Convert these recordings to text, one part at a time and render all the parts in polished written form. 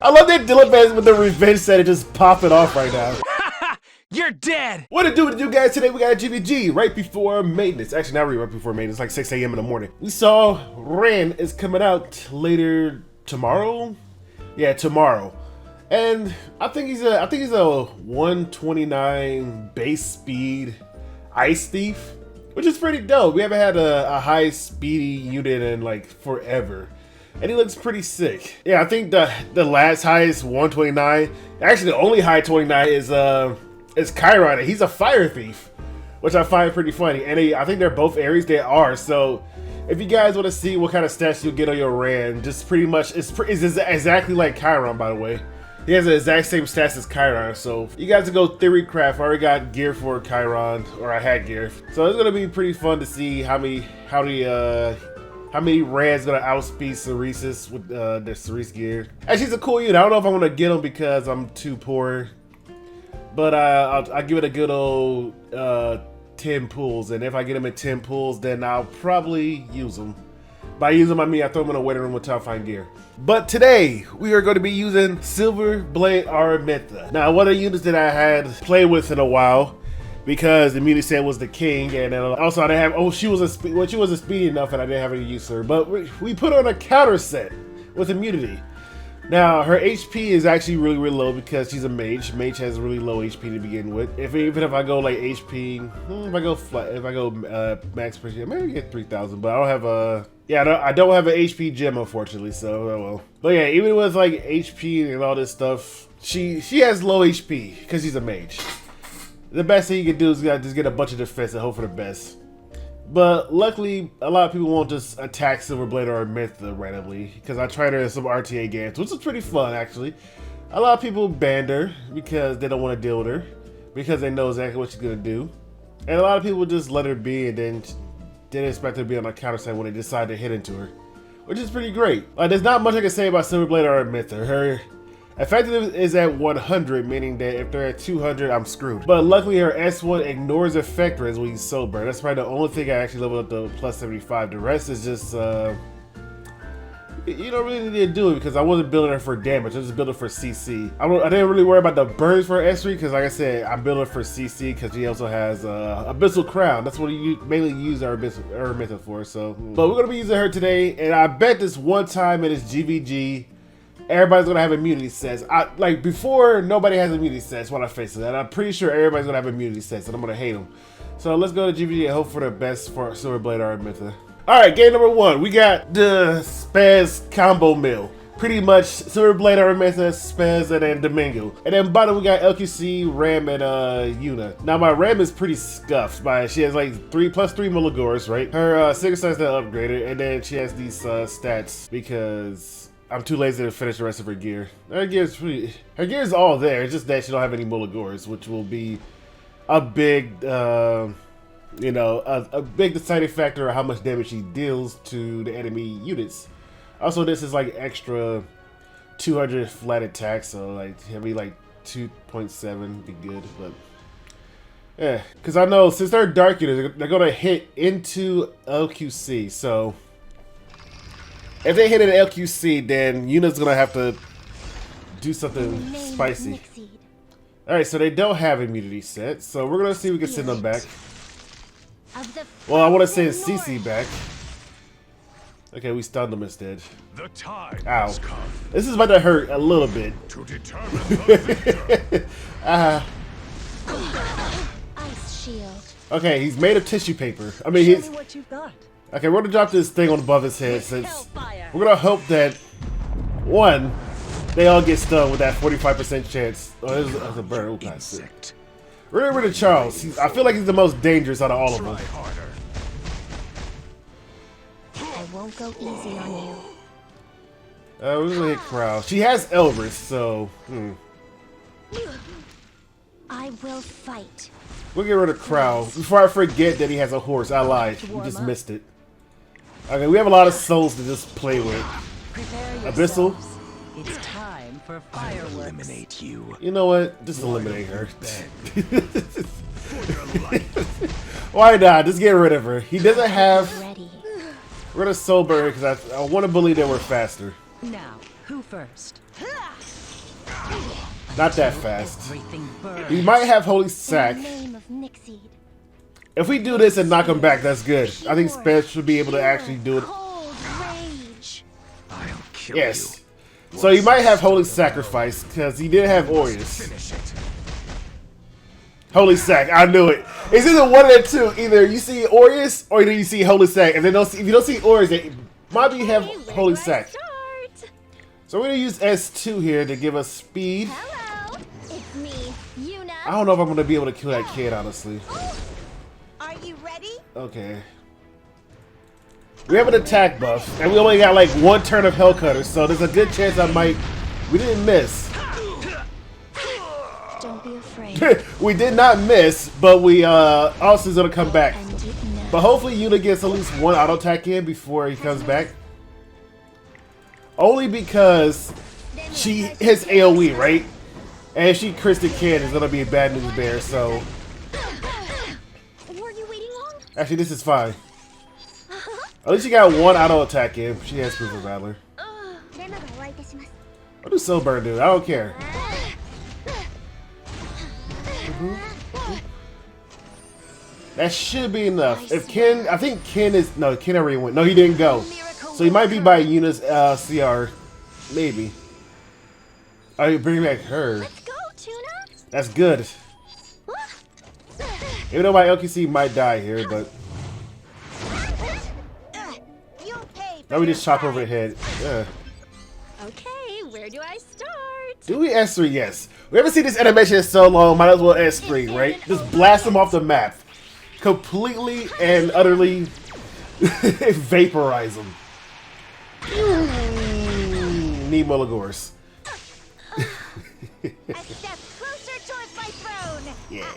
I love that Dylan fans with the revenge set just popping off right now. You're dead! What to do, guys? Today we got a GVG right before maintenance. Actually, not really right before maintenance, like 6 a.m. in the morning. We saw Ran is coming out later tomorrow. Yeah, tomorrow. And I think he's a 129 base speed ice thief, which is pretty dope. We haven't had a high speedy unit in like forever. And he looks pretty sick. Yeah, I think the last highest 129, actually the only high 29 is Chiron. He's a fire thief, which I find pretty funny. And I think they're both Aries. They are. So if you guys want to see what kind of stats you'll get on your Ran, just pretty much, it's exactly like Chiron, by the way. He has the exact same stats as Chiron. So you guys can go theory craft. I already got gear for Chiron, or I had gear. So it's gonna be pretty fun to see how many Rans gonna outspeed Ceresis with their Cerise gear. Actually, it's a cool unit. I don't know if I'm gonna get him because I'm too poor. But I'll give it a good old 10 pulls, and if I get him at 10 pulls, then I'll probably use them. By use them, I mean I throw them in a waiting room with top fine gear. But today, we are going to be using Silver Blade Aramintha. Now, one of the units that I had played with in a while, because the immunity set was the king, and then also I didn't have, she wasn't speedy enough and I didn't have any use her. But we put on a counter set with immunity. Now, her HP is actually really, really low because she's a mage. Mage has really low HP to begin with. Even if I go like HP, if I go max pressure, maybe get 3,000. But I don't have a, I don't have an HP gem, unfortunately. So, oh well. But yeah, even with like HP and all this stuff, she has low HP because she's a mage. The best thing you can do is just get a bunch of defense and hope for the best. But luckily, a lot of people won't just attack Silverblade or Aramintha randomly, because I tried her in some RTA games, which is pretty fun actually. A lot of people banned her because they don't want to deal with her, because they know exactly what she's going to do. And a lot of people just let her be and then didn't expect her to be on a counter side when they decide to hit into her, which is pretty great. There's not much I can say about Silverblade or Aramintha. Her effectiveness is at 100, meaning that if they're at 200, I'm screwed. But luckily, her S1 ignores effect rates when you sober. That's probably the only thing I actually leveled up to plus 75. The rest is just, you don't really need to do it because I wasn't building her for damage. I just built her for CC. I didn't really worry about the burns for S3 because, like I said, I'm building her for CC because she also has Abyssal Crown. That's what you mainly use our Aramintha for. So, but we're gonna be using her today, and I bet this one time in this GVG. Everybody's gonna have immunity sets. Like before, nobody has immunity sets when I face it, and I'm pretty sure everybody's gonna have immunity sets, and I'm gonna hate them. So let's go to GVG and hope for the best for Silverblade Aramintha. All right, game number 1. We got the Spaz combo mill. Pretty much Silverblade Aramintha, Spaz, and then Domingo. And then bottom we got LQC, Ram, and Yuna. Now my Ram is pretty scuffed. She has like 3 plus 3 Milligores, right? Her Sigurd Sight's not upgraded, and then she has these stats because I'm too lazy to finish the rest of her gear. Her gear is all there. It's just that she don't have any Milligores, which will be a big, a big deciding factor of how much damage she deals to the enemy units. Also, this is like extra 200 flat attack, so like maybe like 2.7 be good, but yeah, because I know since they're dark units, they're gonna hit into LQC, so. If they hit an LQC, then Yuna's gonna have to do something spicy. Alright, so they don't have immunity set, so we're gonna see if we can send them back. Well, I want to send CC back. Okay, we stunned them instead. Ow. This is about to hurt a little bit. Okay, he's made of tissue paper. I mean, he's... Okay, we're gonna drop this thing on above his head since we're gonna hope that, one, they all get stunned with that 45% chance. Oh, there's a bird. Oh, God, sick. We're rid of Charles. I feel like he's the most dangerous out of all of them. I won't go easy on you. We're gonna hit Crow. She has Elris, so. I will fight. We'll get rid of Crow. Before I forget that he has a horse, I lied. We just missed it. Okay, we have a lot of souls to just play with. Abyssal. It's time for fireworks. Eliminate you. You know what? Just eliminate her. Why not? Just get rid of her. He doesn't have. We're gonna sober because I want to believe that we're faster. Now, who first? Not that fast. Everything burns. We might have Holy In Sack. the name of Nixie. If we do this and knock him back, that's good. I think Spence should be able to actually do it. Cold rage. I'll kill Yes. you. So you might have Holy Sacrifice, because he did have Aureus. Finish it. Holy Sack, I knew it. It's either one of the two. Either you see Aureus, or either you see Holy Sack. And then if you don't see Aureus, it might be have Hey, where Holy do I Sack. start? So we're going to use S2 here to give us speed. Hello, it's me, Yuna. I don't know if I'm going to be able to kill that kid, honestly. Are you ready? Okay. We have an attack buff, and we only got like one turn of Hellcutter, so there's a good chance I might... We didn't miss. Don't be afraid. We did not miss, but we also is going to come back. End it now. But hopefully Yuna gets at least one auto attack in before he comes back. Only because she hits AoE, right? And if she crits the kid, it's gonna be a bad news bear, so Were you waiting long? actually this is fine. At least she got one auto attack in. She has proof of valor. What does Soulburn do? I don't care. That should be enough. If Ken, I think Ken is, no, Ken already went. No, he didn't go. So he might be by Yuna's CR. Maybe. Oh, you bring back her. Let's go, Tuna. That's good. Even though my LKC might die here, but You'll pay for now we your just chop over the pride. head. Yeah. Okay, where do I start? Do we S3? Yes. We haven't seen this animation in so long. Might as well S3, right? Just blast them off the map. Completely and utterly vaporize them. Nemo Lagors. A step closer towards my throne. Yeah.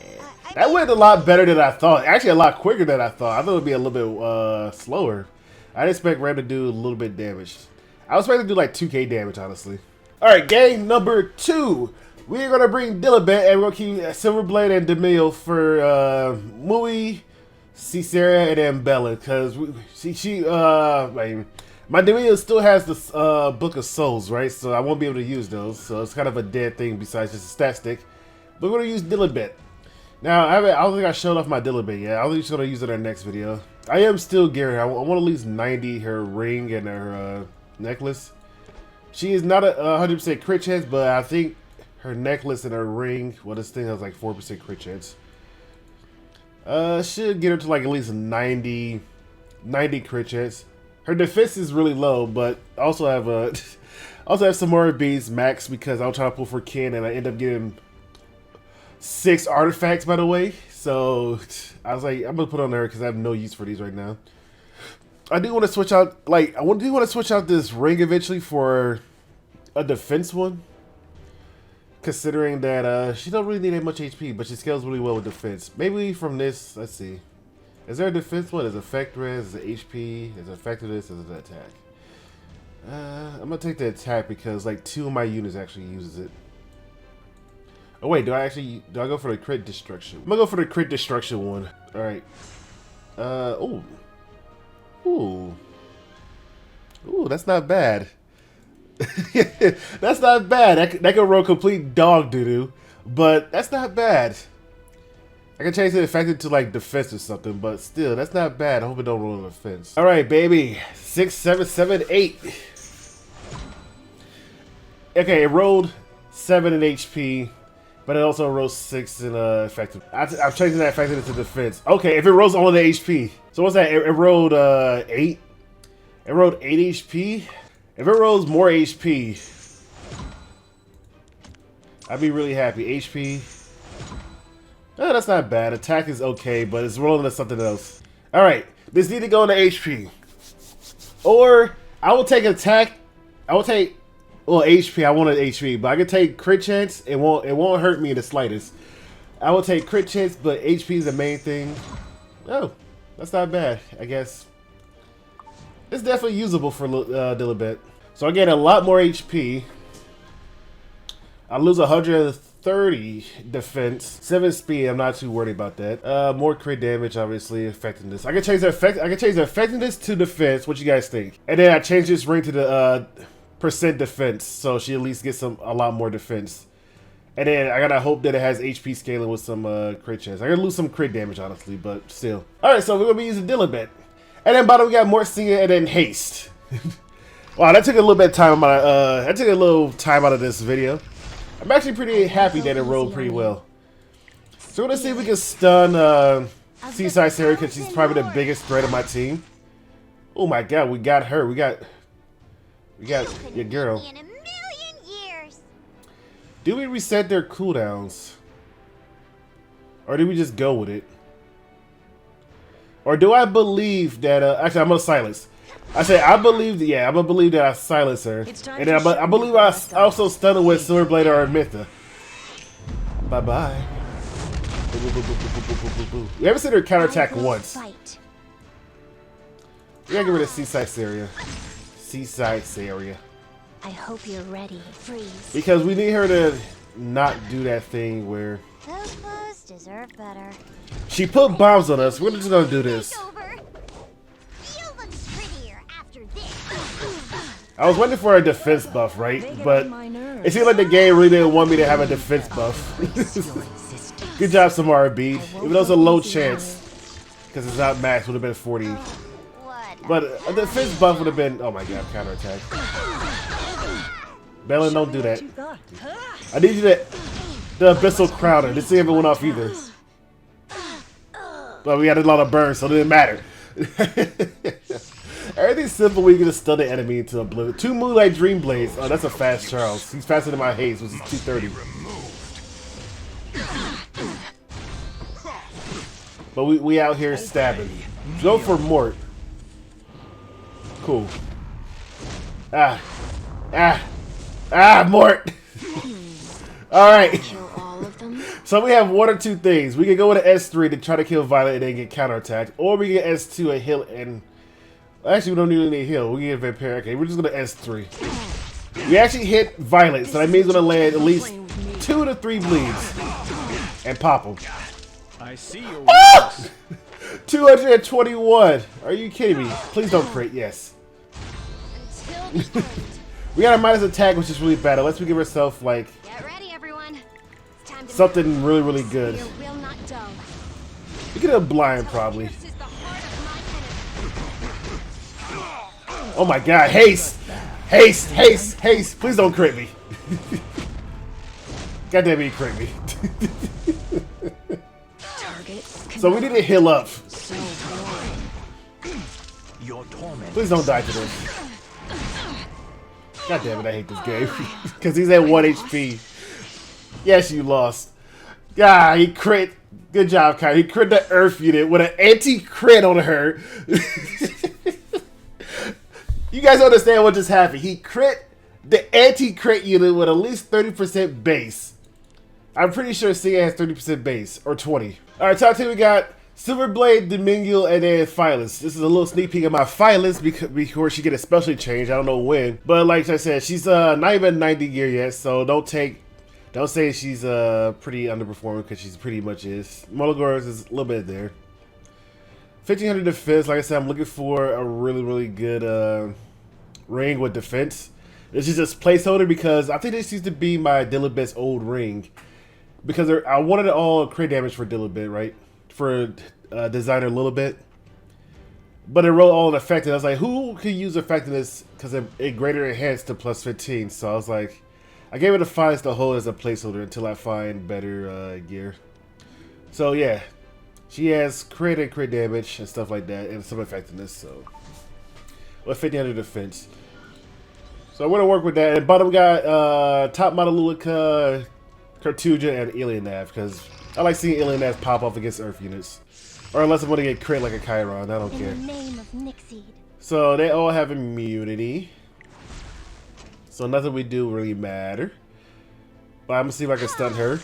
That went a lot better than I thought. Actually, a lot quicker than I thought. I thought it would be a little bit slower. I didn't expect Ram to do a little bit damage. I was expecting to do like 2k damage, honestly. Alright, game number 2. We're going to bring Dilibet and we're going to keep Silverblade and Demille for Mui, Cicera, and then Bella. Because my Demille still has the Book of Souls, right? So I won't be able to use those. So it's kind of a dead thing besides just a stat stick. But we're going to use Dilibet. Now, I don't think I showed off my Dilibet yet. I'm just going to use it in our next video. I am still gearing. I want at least 90 her ring and her necklace. She is not a 100% crit chance, but I think her necklace and her ring, well, this thing has like 4% crit chance. Should get her to like at least 90 crit chance. Her defense is really low, but also have some more beads max because I'm trying to pull for Ken and I end up getting 6 artifacts, by the way. So I was like, I'm gonna put on her because I have no use for these right now. I do want to switch out, like, do want to switch out this ring eventually for a defense one. Considering that she don't really need that much HP, but she scales really well with defense. Maybe from this, let's see. Is there a defense one? Is it effect res? Is it HP? Is it effectiveness? Is it attack? I'm gonna take the attack because like 2 of my units actually uses it. Oh wait, do I go for the crit destruction? I'm gonna go for the crit destruction one. All right. Ooh, that's not bad. That's not bad. That could roll complete dog doo-doo, but that's not bad. I can change the effective to like defense or something, but still, that's not bad. I hope it don't roll on defense. All right, baby. 6, 7, 7, 8. Okay, it rolled 7 in HP, but it also rolled 6 in effective. I'm changing that effective to defense. Okay, if it rolls only the HP. So what's that? It rolled 8. It rolled 8 HP. If it rolls more HP, I'd be really happy. HP. Oh, that's not bad. Attack is okay, but it's rolling to something else. All right, this need to go into HP. Or I will take attack. I will take, well, HP. I wanted HP, but I can take crit chance. It won't hurt me in the slightest. I will take crit chance, but HP is the main thing. Oh, that's not bad. I guess it's definitely usable for Dilibet. So I get a lot more HP. I lose 130 defense, 7 speed. I'm not too worried about that. More crit damage, obviously, effectiveness. I can change the effectiveness to defense. What you guys think? And then I change this ring to the percent defense, so she at least gets a lot more defense. And then I gotta hope that it has HP scaling with some crit chance. I gotta lose some crit damage, honestly, but still. Alright, so we're gonna be using Dilibet. And then bottom we got Morcia and then Haste. Wow, that took a little bit of time out of this video. I'm actually pretty happy that it rolled pretty well. So we're gonna see if we can stun Seaside Sarah because she's probably the biggest threat of my team. Oh my god, we got her. We got your girl. In a million years. Do we reset their cooldowns? Or do we just go with it? Or do I believe that actually I'm gonna silence. I say I believe yeah, I'm gonna believe that I silence her. And then I believe I also stun her with Silver Blade or aramintha. Bye bye. We haven't seen her counterattack once. We gotta get rid of Seaside Saria. Seaside Saria. I hope you're ready. Freeze. Because we need her to not do that thing where Those clothes deserve better. she put bombs on us. We're just gonna do this. Over. You look prettier after this. I was waiting for a defense buff, right? But it seemed like the game really didn't want me to have a defense buff. Good job, Samara Bead. Even though it's a low chance, because it's not max, would have been 40. What? But a defense buff would have been, oh my god, counterattack. Bellin, don't do that. I need you to, the Abyssal Crowner. This thing haven't went off either. But we had a lot of burns, so it didn't matter. Everything's simple when you can just stun the enemy into oblivion. 2 Moonlight Dream Blades. Oh, that's a fast Charles. He's faster than my haste, which is 230. But we out here stabbing. Go for Mort. Cool. Mort. All right. So we have one or two things. We can go with an S3 to try to kill Violet and then get counterattacked, or we get S2 a heal and actually we don't need any heal. We get Vampire. Okay, we're just gonna S3. We actually hit Violet, so that means we're gonna land at least 2 to 3 bleeds and pop them. I see your 221. Are you kidding me? Please don't crit. Yes. We got a minus attack, which is really bad. Unless we give ourselves like Get ready, everyone. It's time to something really, really good. Your will not dull. We get a blind probably. This is the heart of my Oh my god, haste! Haste, haste, haste! Please don't crit me. God damn it, you crit me. So we need to heal up. Your torment. Please don't die to this. God damn it, I hate this game. Because he's at 1 HP. Yes, you lost. Yeah, he crit. Good job, Kai. He crit the Earth unit with an anti-crit on her. You guys understand what just happened. He crit the anti-crit unit with at least 30% base. I'm pretty sure Sia has 30% base. Or 20. Alright, top 2 we got Silverblade, Dominguez, and then Phyllis. This is a little sneak peek of my Phyllis before she get a special change. I don't know when. But like I said, she's not even 90 gear yet, so don't say she's pretty underperforming because she's pretty much is. Molagor's is a little bit there. 1500 defense. Like I said, I'm looking for a really, really good ring with defense. This is just placeholder because I think this used to be my Dilibet's old ring. Because I wanted it all crit damage for Dilibet, right? For designer a little bit. But it rolled all in effective. I was like, who could use effectiveness because it greater enhanced to plus 15. So I was like, I gave it a 5 to hold as a placeholder until I find better gear. So yeah, she has crit and crit damage and stuff like that, and some effectiveness. So with 1500 defense. So I'm gonna work with that. And bottom we got top Modelulica, Cartuja, and Alienav because I like seeing Alienav pop off against Earth units. Or unless I'm gonna get crit like a Chiron, I don't care. In the name of Nixie. So they all have immunity. So nothing we do really matter. But I'm gonna see if I can stun her.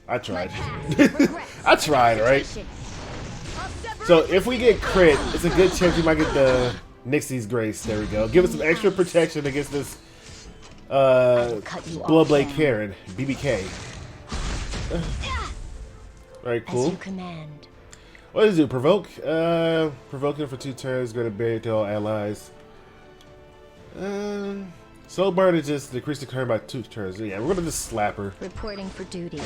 I tried. I tried, right? So if we get crit, it's a good chance we might get the Nixie's Grace. There we go. Give us some extra protection against this Bloodblade Karen, BBK. Very cool. As you command. What does it do? Provoke? Provoking for 2 turns, going to bury to all allies. Soul Burn is just decrease the current by 2 turns. Yeah, we're gonna just slap her. Reporting for duty.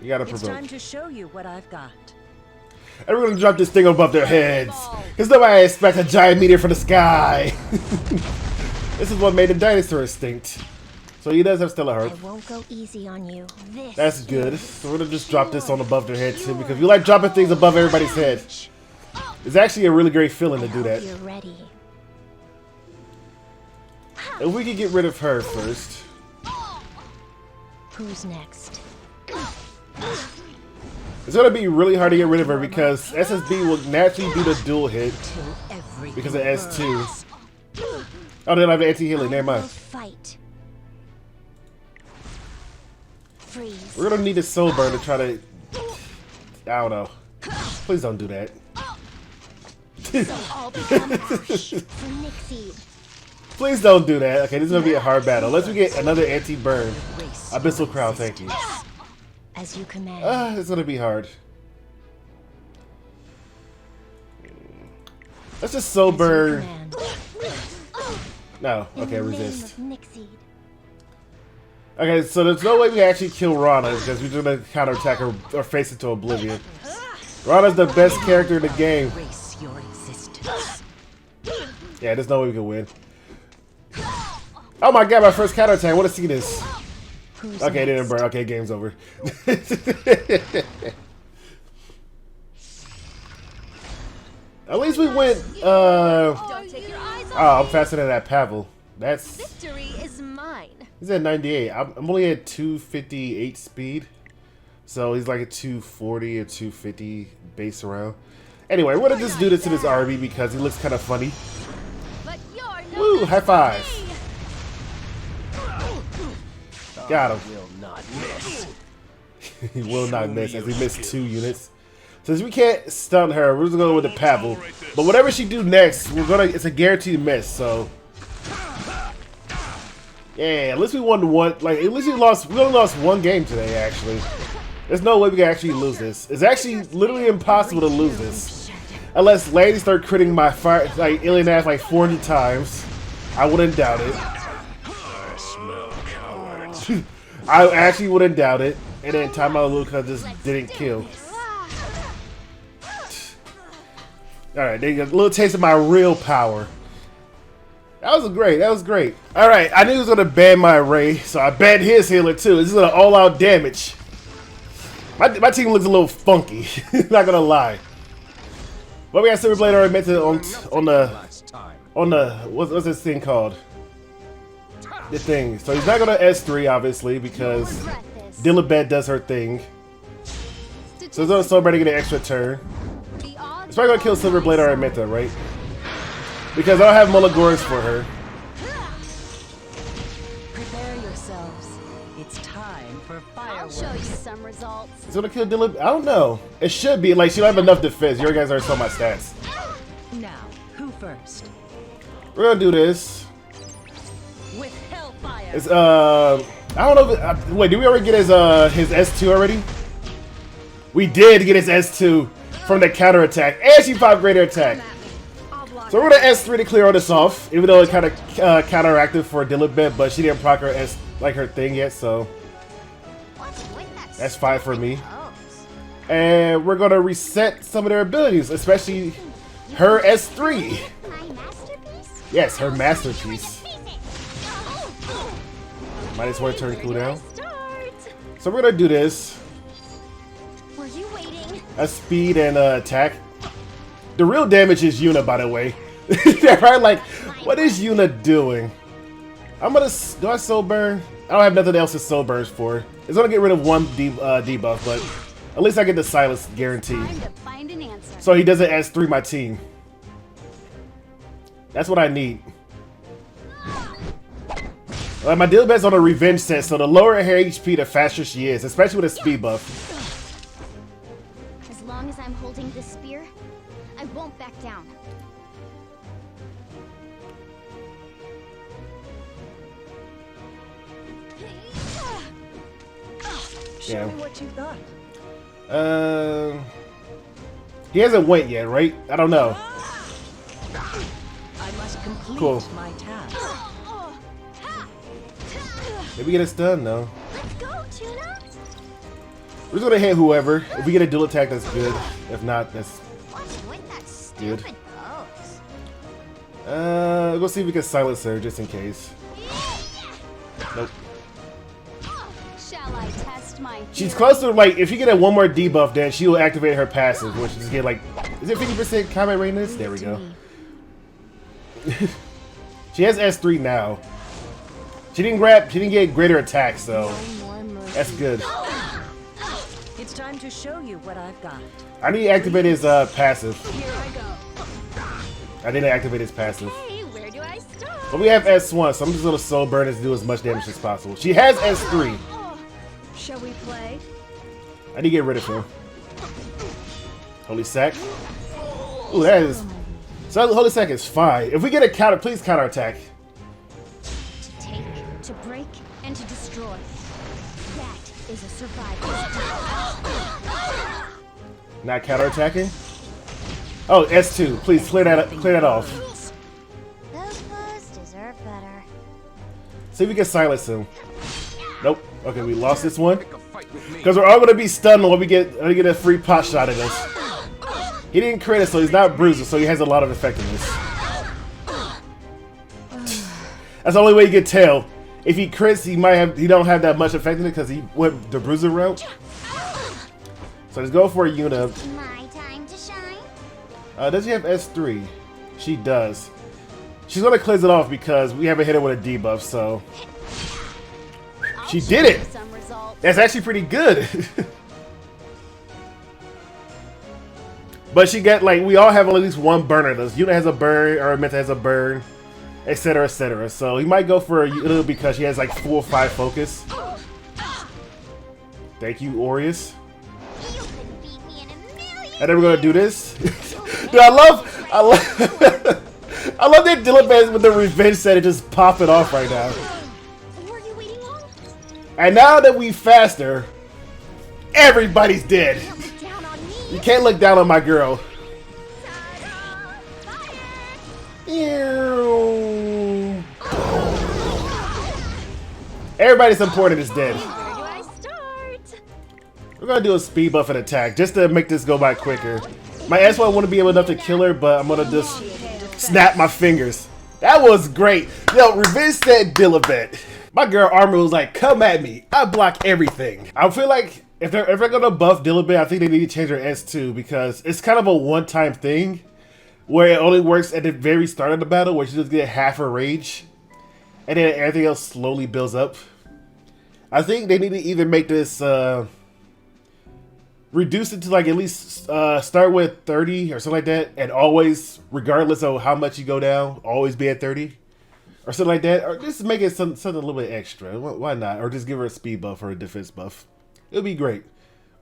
You gotta It's provoke. time to show you what I've got. And we're gonna drop this thing above their heads. Because nobody expects a giant meteor from the sky. This is what made the dinosaur extinct. So he does have Stellar I Heart. won't go easy on you. This That's good. So we're gonna just drop this on above their head too, because we like dropping things above everybody's head. It's actually a really great feeling to do that. You're ready. If we could get rid of her first. Who's next? It's gonna be really hard to get rid of her because SSB will naturally do the dual hit Till everything because of S2. burns. Oh, they don't have the anti-healing, never We'll mind. fight. Freeze. We're gonna need a Soul Burn to try to... I don't know. Please don't do that. All become ash. For Nixie. Please don't do that. Okay, this is gonna be a hard battle. Unless we get another anti-burn. Race Abyssal Crown, thank you. As you command. It's gonna be hard. Let's just Soul As you Burn. command. No, In okay, the resist. name of Nixie. Okay, so there's no way we can actually kill Rana because we're gonna counterattack her or face it to oblivion. Rana's the best character in the game. Erase your existence. Yeah, there's no way we can win. Oh my god, my first counterattack. I want to see this. Who's Okay, they didn't next? burn. Okay, game's over. At least we went, Don't take your eyes off. oh, I'm faster than that Pavel. That's, Victory is mine. he's at 98. I'm only at 258 speed. So he's like a 240 or 250 base around. Anyway, we're gonna just do this to this RB because he looks kind of funny. But you're no Woo, match high for five. me. Got him. Will not miss. He will not miss as he missed 2 units. Since we can't stun her, we're just gonna go with the Pavel. But whatever she do next, it's a guaranteed miss, so. Yeah, at least we won one, like, at least we only lost 1 game today, actually. There's no way we can actually lose this. It's actually literally impossible to lose this. Unless ladies start critting my fire, like, alien ass like 40 times. I wouldn't doubt it. I smell cowards. I actually wouldn't doubt it. And then Time Out Luca just didn't kill. Alright, they got a little taste of my real power. That was great. That was great. Alright, I knew he was going to ban my Ray, so I banned his healer too. This is an all-out damage. My team looks a little funky. Not going to lie. But we got Silver Blade Aramintha on the what's this thing called? The thing. So he's not going to S3 obviously because Dilibet does her thing. So he's going to Soulburn to get an extra turn. It's probably gonna kill Silver Blade Aramintha, right? Because I don't have Mulligores for her. Prepare yourselves. It's time for I'll fireworks. show you some results. It's gonna kill Dilib. I don't know. It should be. Like, she don't have enough defense. You guys already saw my stats. Now, who first? We're gonna do this. With hellfire. It's, I don't know if wait, did we already get his S2 already? We did get his S2 from the counterattack. And she popped greater attack. So we're gonna S3 to clear all this off, even though it kind of counteracted for Dilibet, but she didn't proc her her thing yet, so that's fine for me. And we're gonna reset some of their abilities, especially her S3. My masterpiece? Yes, her masterpiece. -1 turn cooldown. Start. So we're gonna do this. Were you waiting? A speed and attack. The real damage is Yuna, by the way. They're probably like, what is Yuna doing? I'm gonna do I soul burn? I don't have nothing else to soul burns for. It's gonna get rid of 1 debuff, but at least I get the silence guaranteed. Time to find an answer. So he doesn't S3 my team. That's what I need. My deal bet's on a revenge set, so the lower her HP, the faster she is, especially with a speed buff. As long as I'm holding this spear, I won't back down. Show Yeah. me what you got. He hasn't went yet, right? I don't know. I must complete Cool. my task. If we get a stun, no. Let's go, Tuna. We're just gonna hit whoever. If we get a dual attack, that's good. If not, that's What's with that Good. stupid pose? We'll see if we can silence her just in case. Nope. Shall I test my She's close to, like, if you get a one more debuff, then she will activate her passive, which is get, like, is it 50% combat range? There we go. She has S3 now. She didn't get greater attack, so that's good. It's time to show you what I've got. I need to activate his passive. Here I go. I didn't activate his passive. Hey, where do I start? But we have S1, so I'm just gonna soul burn and do as much damage as possible. She has S3. Shall we play? I need to get rid of him. Holy Sack. Ooh, that is. So Holy Sack is fine. If we get a counter, please counter attack. To take, to break, and to destroy. That is a survival. Not counter attacking. Oh, S2. Please clear that off. Those foes deserve better. See if we can silence him. Nope. Okay, we lost this one. Because we're all gonna be stunned when we get a free pot shot at us. He didn't crit us, so he's not bruiser, so he has a lot of effectiveness. That's the only way you can tell. If he crits, he don't have that much effectiveness because he went the bruiser route. So let's go for a Yuna. My time to shine. Does she have S3? She does. She's gonna cleanse it off because we haven't hit her with a debuff, so she did it! Some results. That's actually pretty good. But she got, like, we all have at least one burner. Yuna has a burn, Aramintha has a burn, etc., etc. So he might go for a little because she has like 4 or 5 focus. Thank you, Aureus. You could beat me in a million. And then we're gonna do this. Dude, I love I love that Dylan with the revenge set and just pop it off right now. Were you waiting long? And now that we faster, everybody's dead. Don't look down on me. You can't look down on my girl. Fire. Ew. Everybody's important is dead. Where do I start? We're gonna do a speed buff and attack just to make this go by quicker. My S1 wouldn't be able enough to kill her, but I'm gonna just snap my fingers. That was great. Yo, revenge set Dilibet. My girl Armor was like, come at me. I block everything. I feel like if they're gonna buff Dilibet, I think they need to change her S2 because it's kind of a one-time thing where it only works at the very start of the battle where she just get half her rage and then everything else slowly builds up. I think they need to either make this reduce it to like at least start with 30 or something like that, and always, regardless of how much you go down, always be at 30 or something like that, or just make it something a little bit extra. Why not? Or just give her a speed buff or a defense buff. It'll be great,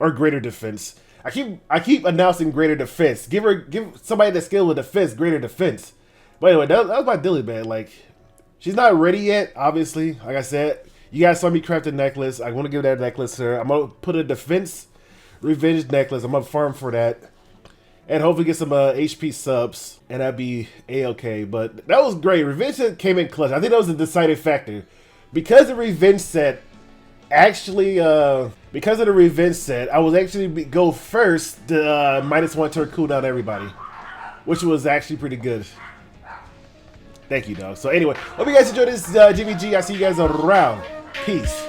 or greater defense. I keep announcing greater defense. Give somebody that skill with defense greater defense. But anyway, that was my Dilly man. Like, she's not ready yet. Obviously, like I said, you guys saw me craft a necklace. I want to give that necklace to her. I'm gonna put a defense revenge necklace. I'm gonna farm for that, and hopefully get some HP subs, and that'd be a-okay. But that was great. Revenge set came in clutch. I think that was a deciding factor because the revenge set actually because of the revenge set, I was actually go first to -1 turn cooldown everybody, which was actually pretty good. Thank you, dog. So anyway, hope you guys enjoyed this GVG. I'll see you guys around. Peace.